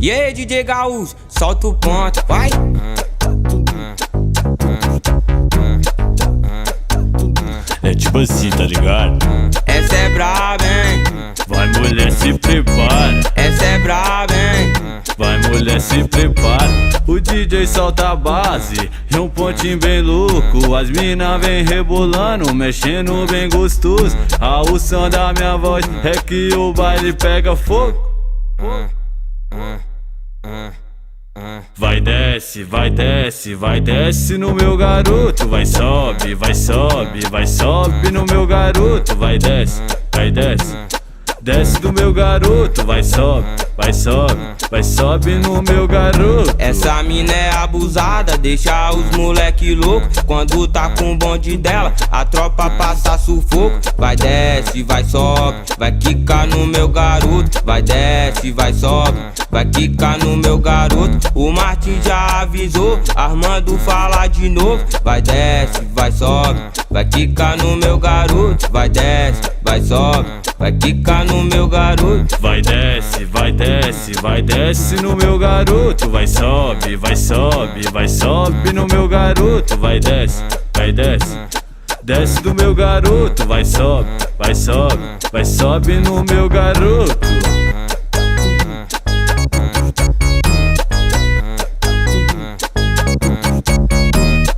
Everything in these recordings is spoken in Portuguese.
E aí, DJ Gaúcho, solta o ponto, vai. É tipo assim, tá ligado? Essa é braba, hein? Vai mulher, se prepara. Essa é braba, hein? Vai mulher, se prepara. O DJ solta a base e um pontinho bem louco. As mina vem rebolando, mexendo bem gostoso. O som da minha voz é que o baile pega fogo. Vai desce, vai desce, vai desce no meu garoto. Vai sobe, vai sobe, vai sobe no meu garoto. Vai desce, vai desce, desce do meu garoto. Vai sobe, vai sobe, vai sobe no meu garoto. Essa mina é abusada, deixa os moleque louco. Quando tá com o bonde dela, a tropa passa sufoco. Vai desce, vai sobe, vai quicar no meu garoto. Vai desce, vai sobe, vai quicar no meu garoto. O Martin já avisou, Armando fala de novo. Vai desce, vai sobe, vai quicar no meu garoto. Vai desce, vai sobe, vai quicar no meu garoto. Vai desce, vai desce, vai desce no meu garoto. Vai sobe, vai sobe, vai sobe no meu garoto. Vai desce, vai desce, desce do meu garoto. Vai sobe, vai sobe, vai sobe no meu garoto.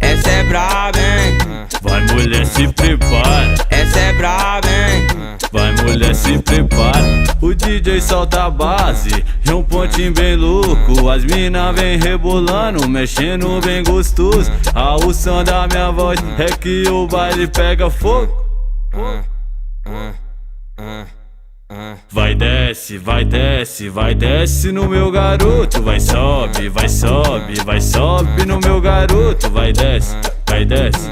Essa é braba, hein? Vai mulher, se prepara. Essa é braba, hein? Vai mulher, se prepara. O DJ solta a base e um pontinho bem louco. As mina vem rebolando, mexendo bem gostoso. O som da minha voz é que o baile pega fogo. Vai desce, vai desce, vai desce no meu garoto. Vai sobe, vai sobe, vai sobe no meu garoto. Vai desce, vai desce,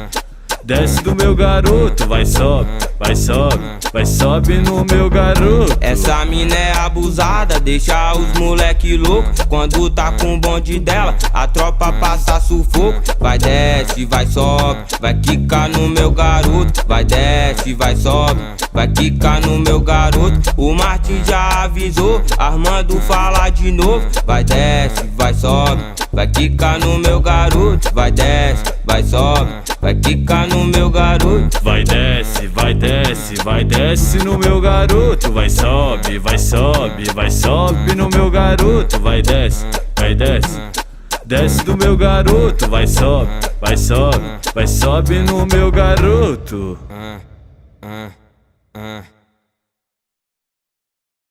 desce do meu garoto. Vai sobe, vai sobe, vai sobe no meu garoto. Essa mina é abusada, deixa os moleque louco. Quando tá com o bonde dela, a tropa passa sufoco. Vai desce, vai sobe, vai quicar no meu garoto. Vai desce, vai sobe, vai quicar no meu garoto. O Martin já avisou, Armando fala de novo. Vai desce, vai sobe, vai quicar no meu garoto. Vai desce, vai sobe, vai quicar no meu garoto. Vai desce, vai desce, vai desce no meu garoto. Vai sobe, vai sobe, vai sobe no meu garoto. Vai desce, vai desce, desce do meu garoto. Vai sobe, vai sobe, vai sobe no meu garoto.